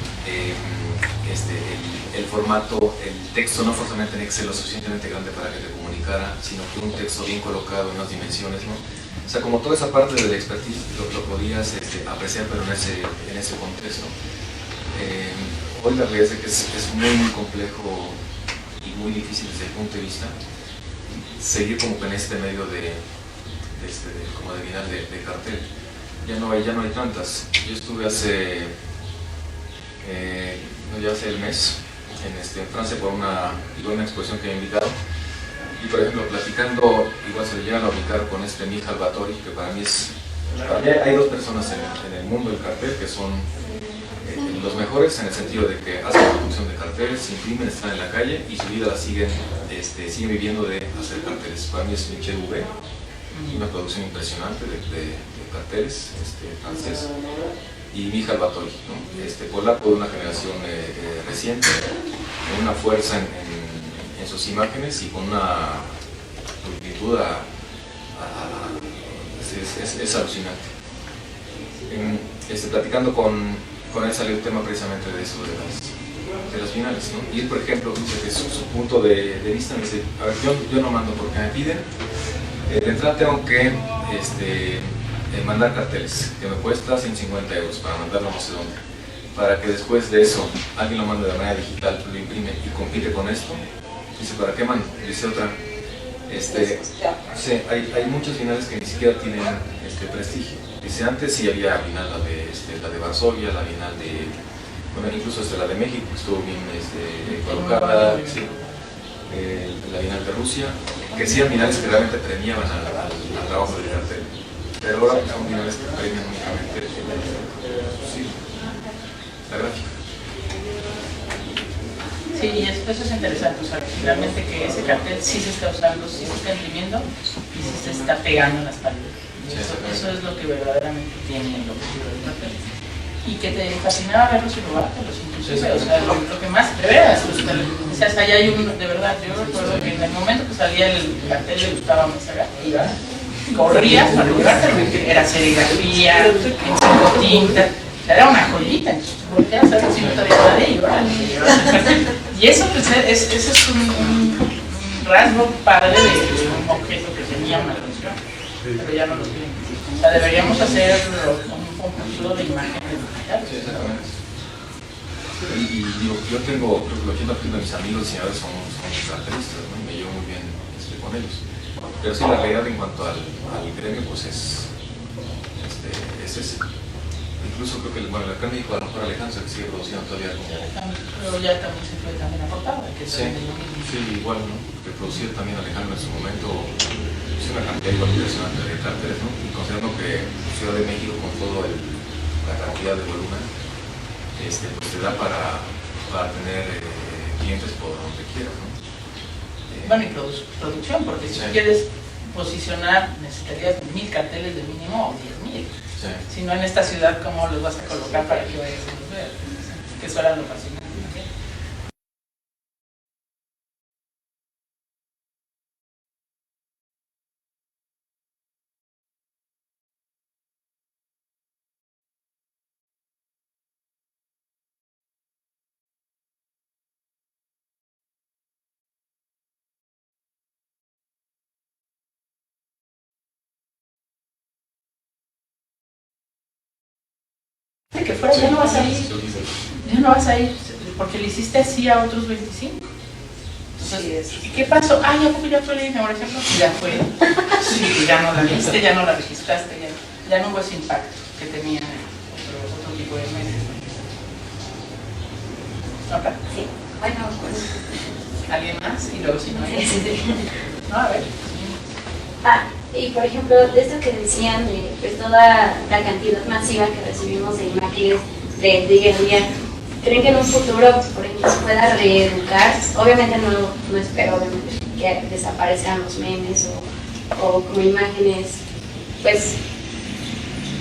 el formato, el texto no forzosamente tenía que ser lo suficientemente grande para que te comunicara, sino que un texto bien colocado en las dimensiones, ¿no? O sea, como toda esa parte del expertise lo podías apreciar, pero en ese contexto. Hoy la realidad es que es muy complejo y muy difícil desde el punto de vista seguir como que en este medio como de bienal de cartel. Ya no hay tantas. Yo estuve hace el mes en Francia por una exposición que me invitaron. Y por ejemplo, platicando, igual se le llegan a ubicar con Michal Batori, que para mí hay dos personas en el mundo del cartel que son los mejores en el sentido de que hacen producción de carteles, se imprimen, están en la calle y su vida la siguen viviendo de hacer carteles. Para mí es Michel Houvet, una producción impresionante de carteles francés, y Michal Batori, ¿no? Polaco de una generación reciente, con una fuerza en sus imágenes y con una pulcritud es alucinante. Platicando con él salió el tema precisamente de eso, de las finales, ¿no? Y él, por ejemplo, dice que su punto de vista me dice: a ver, yo no mando porque me piden, de entrada tengo que mandar carteles, que me cuesta 150 euros para mandarlo no sé dónde, para que después de eso alguien lo mande de manera digital, lo imprime y compite con esto. Dice, ¿para qué mando? Dice otra, sí, hay muchas finales que ni siquiera tienen prestigio. Dice, antes sí había Bienal, la de Varsovia, la Bienal bueno, incluso la de México, que estuvo bien colocada, sí, la Bienal de Rusia, que sí eran finales que realmente premiaban al trabajo del cartel. Pero ahora son finales que premian únicamente la gráfica. Sí, y eso es interesante, o sea, finalmente que ese cartel sí se está usando, sí se está imprimiendo y sí se está pegando en las paredes. Eso es lo que verdaderamente tiene el objetivo del cartel. Y que te fascinaba verlos y robártelos, inclusive, o sea, lo que más, de veras, o sea, hasta allá hay un, de verdad, yo recuerdo que en el momento que salía el cartel de Gustavo Mesaga, iba, corrías para robártelo, porque era serigrafía, en cinco tintas, era una joyita, entonces volteas a ver si no te había nadie y ahora te llevas el cartel. Y eso, pues, ese es un rasgo padre de un objeto que tenía una función, pero ya no lo tiene. O sea, deberíamos hacer un concurso de imágenes digitales. Sí, exactamente. Y digo, yo tengo, creo que el 80% de mis amigos diseñadores son cartelistas, ¿no? Y me llevo muy bien con ellos. Pero sí, la realidad en cuanto al gremio, pues es ese. Incluso creo que bueno, acá en México a lo mejor Alejandro que sigue produciendo todavía como... Pero ya también se fue también aportado. Sí, igual, ¿no? Que producía también Alejandro en su momento, es una cantidad igual impresionante de carteles, ¿no? Y considerando que Ciudad de México con toda la cantidad de volumen, pues te da para tener clientes por donde quieras, ¿no? Bueno, y producción, porque si quieres posicionar necesitarías 1000 carteles de mínimo o 10,000. Sí. Si no en esta ciudad, ¿cómo los vas a colocar para que vayas a los ver? Que eso era lo fascinante. Que fuera, ya no vas a ir, ya no vas a ir, porque le hiciste así a otros 25. Entonces, sí, ¿qué pasó? Ah, ¿ya poco ya fue la inauguración? Ya fue. Sí, ya no la viste, ya no la registraste, ya no hubo ese impacto que tenía otro tipo de medios. ¿Ok? Sí, bueno, ¿Alguien más? Y luego si no hay. No, a ver. Y por ejemplo, de esto que decían de pues, toda la cantidad masiva que recibimos de imágenes de día a día, ¿creen que en un futuro, por ejemplo, se pueda reeducar? Obviamente no espero obviamente, que desaparezcan los memes o como imágenes, pues,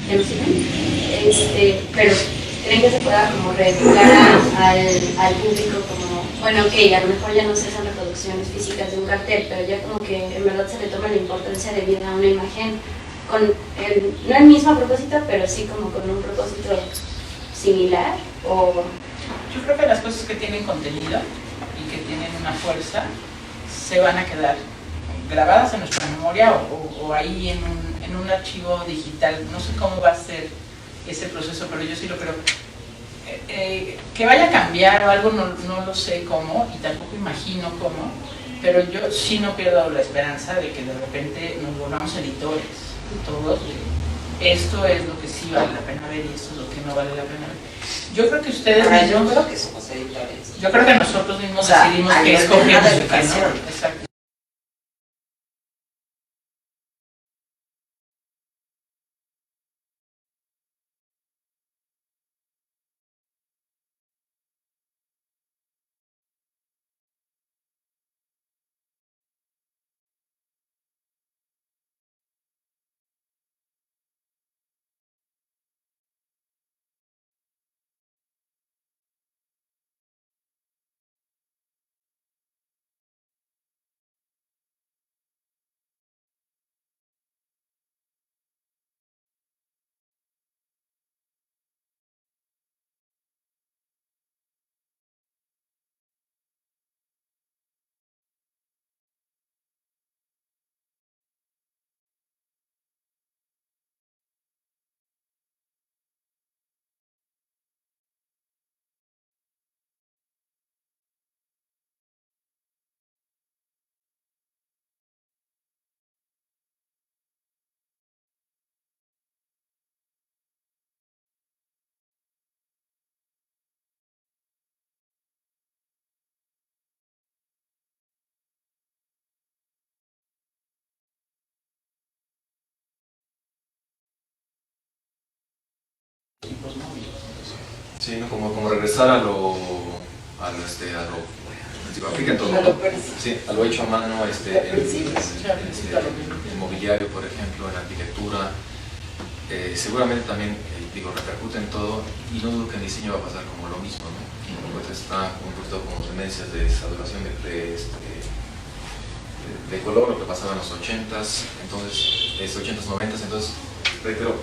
que no sirven. Pero ¿creen que se pueda como reeducar al público como, bueno, ok, a lo mejor ya no se hacen reproducciones físicas de un cartel, pero ya como que en verdad se le toma la importancia de vida a una imagen con no el mismo propósito, pero sí como con un propósito similar? O yo creo que las cosas que tienen contenido y que tienen una fuerza se van a quedar grabadas en nuestra memoria o ahí en un archivo digital. No sé cómo va a ser ese proceso, pero yo sí lo creo. Que vaya a cambiar o algo no lo sé cómo y tampoco imagino cómo, pero yo sí no pierdo la esperanza de que de repente nos volvamos editores todos. Esto es lo que sí vale la pena ver y esto es lo que no vale la pena ver. Yo creo que ustedes mismos, yo creo que somos editores. yo creo que nosotros mismos O sea, decidimos a que nivel escogemos de y que no. educación. Exacto. Sí, ¿no? Como regresar a lo aplica en todo. A lo principio. Sí, a lo hecho a mano, Al principio. en mobiliario, por ejemplo, en arquitectura, seguramente también, repercute en todo, y no dudo que en diseño va a pasar como lo mismo, ¿no? Pues está un poquito como tendencias de saturación de color, lo que pasaba en los 80s, entonces, 80s, 90s, entonces, pero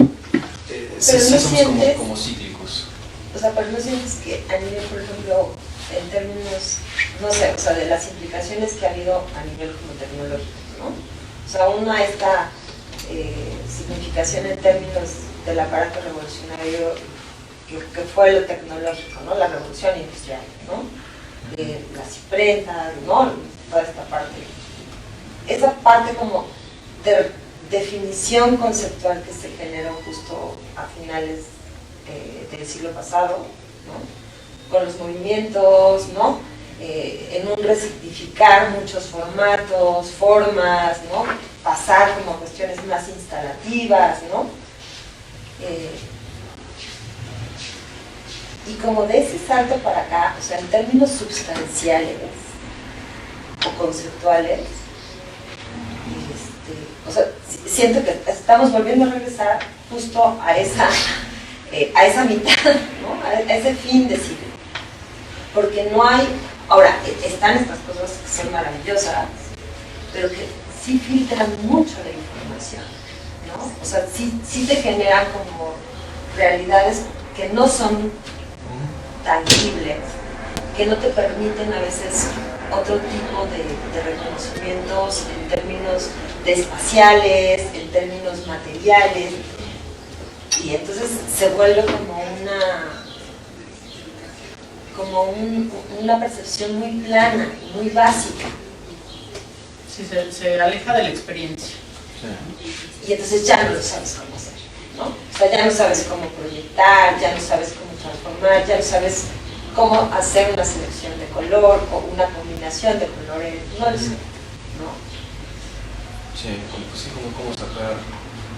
sí, no somos sientes, como cíclicos. o sea, pero no sientes que a nivel, por ejemplo, en términos, no sé, o sea, de las implicaciones que ha habido a nivel como tecnológico, ¿no? O sea, una esta significación en términos del aparato revolucionario que fue lo tecnológico, ¿no? La revolución industrial, ¿no? Las imprentas, ¿no? Toda esta parte. Esa parte como de definición conceptual que se generó justo a finales del siglo pasado, ¿no? Con los movimientos, ¿no? En un resignificar muchos formatos, formas, ¿no? Pasar como a cuestiones más instalativas, ¿no? Y como de ese salto para acá, o sea, en términos substanciales o conceptuales, o sea, siento que estamos volviendo a regresar justo a esa mitad, ¿no? A ese fin de siglo. Porque no hay, ahora, están estas cosas que son maravillosas, pero que sí filtran mucho la información, ¿no? O sea, sí te generan como realidades que no son tangibles, que no te permiten a veces otro tipo de reconocimientos en términos de espaciales, en términos materiales, y entonces se vuelve como una percepción muy plana, muy básica. Sí, se aleja de la experiencia. Sí. Y entonces ya no lo sabes cómo hacer, ¿no? O sea, ya no sabes cómo proyectar, ya no sabes cómo transformar, ya no sabes cómo hacer una selección de color o una combinación de colores, no lo sé, ¿no? Sí, pues sí, cómo sacar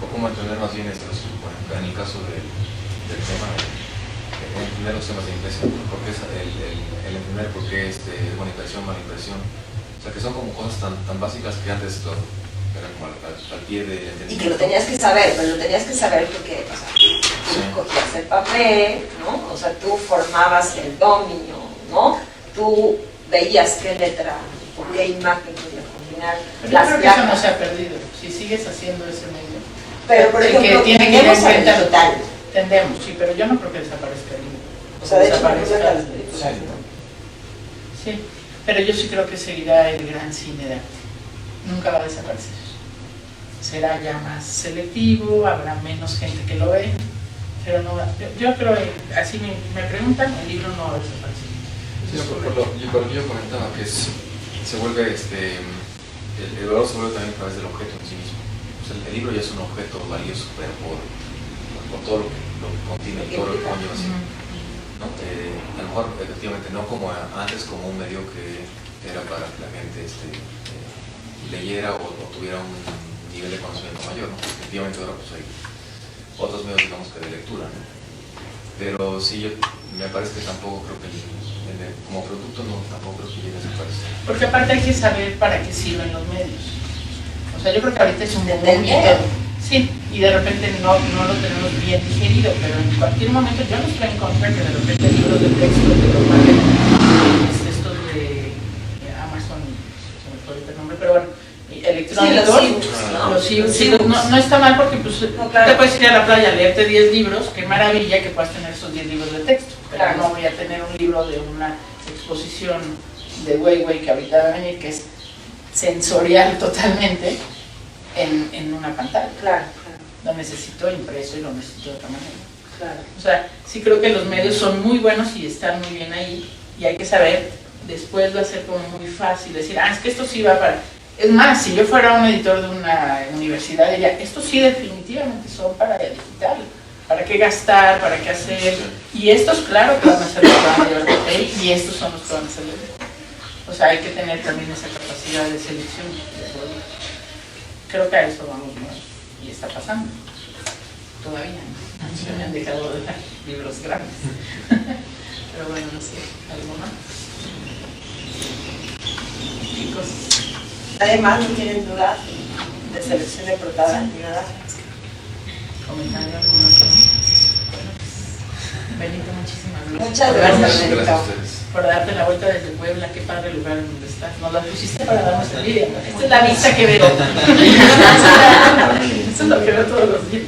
o cómo entender más bien en el caso del tema, entender los temas de impresión, porque es el entender por qué es buena impresión, mala impresión, o sea, que son como cosas tan básicas que antes era como al pie de entendimiento. Y que lo tenías que saber, pero lo tenías que saber porque, o sea, tú cogías el papel, ¿no? O sea, tú formabas el dominio, ¿no? Tú veías qué letra o qué imagen podía combinar. Pero yo creo que eso no se ha perdido, si sigues haciendo ese medio. Pero, por ejemplo, que tiene que ir en cuenta digital. Tendemos, sí, pero yo no creo que desaparezca el libro. O sea, de hecho, desaparezca las películas, ¿no? Sí, pero yo sí creo que seguirá el gran cine de arte. Nunca va a desaparecer. Será ya más selectivo, habrá menos gente que lo ve, pero no va. Yo creo, así me preguntan, el libro no va a desaparecer. Sí, por lo que yo comentaba, que se vuelve, el valor se vuelve también a través del objeto en sí mismo. O sea, el libro ya es un objeto valioso, pero por todo lo que contiene y todo lo que conlleva así. ¿No? A lo mejor, efectivamente, no como antes, como un medio que era para que la gente leyera o tuviera un nivel de conocimiento mayor, ¿no? Efectivamente ahora pues hay otros medios, digamos, que de lectura, ¿no? Pero sí, me parece que tampoco creo que como producto tampoco creo que llegue a desaparecer. Porque aparte hay que saber para qué sirven los medios. O sea, yo creo que ahorita es un momento. Sí, y de repente no lo tenemos bien digerido, pero en cualquier momento yo no estoy en contra que de repente libros de texto que los manden estos de Amazon, se me fue el nombre, pero bueno, electrónicos, los ebooks, no está mal porque pues, no, claro, te puedes ir a la playa a leerte 10 libros, qué maravilla que puedas tener esos 10 libros de texto, pero claro, no voy a tener un libro de una exposición de Weiwei que ahorita va a venir, que es sensorial totalmente, en una pantalla. Claro, Lo necesito impreso y lo necesito de otra manera. Claro. O sea, sí creo que los medios son muy buenos y están muy bien ahí, y hay que saber, después va a ser como muy fácil decir, es que esto sí va para... Es más, si yo fuera un editor de una universidad, diría, estos sí definitivamente son para el digital, para qué gastar, para qué hacer, y estos claro que van a ser los que van a llevar papel, y estos son los que van a ser los de... O sea, hay que tener también esa capacidad de selección. Creo que a eso vamos mal, y está pasando, todavía, ¿no? Se me han dejado de dar libros grandes, pero bueno, no sé, ¿algo más? chicos. Además, no tienen duda de selección de portada ni nada. Comentario alguno. Benito, muchísimas gracias. Muchas Por gracias, darnos- Gracias a ustedes. por darte la vuelta desde Puebla, qué padre lugar en donde estás. Nos la pusiste para darnos envidia. Esta es la vista que veo. Eso es lo que veo todos los días.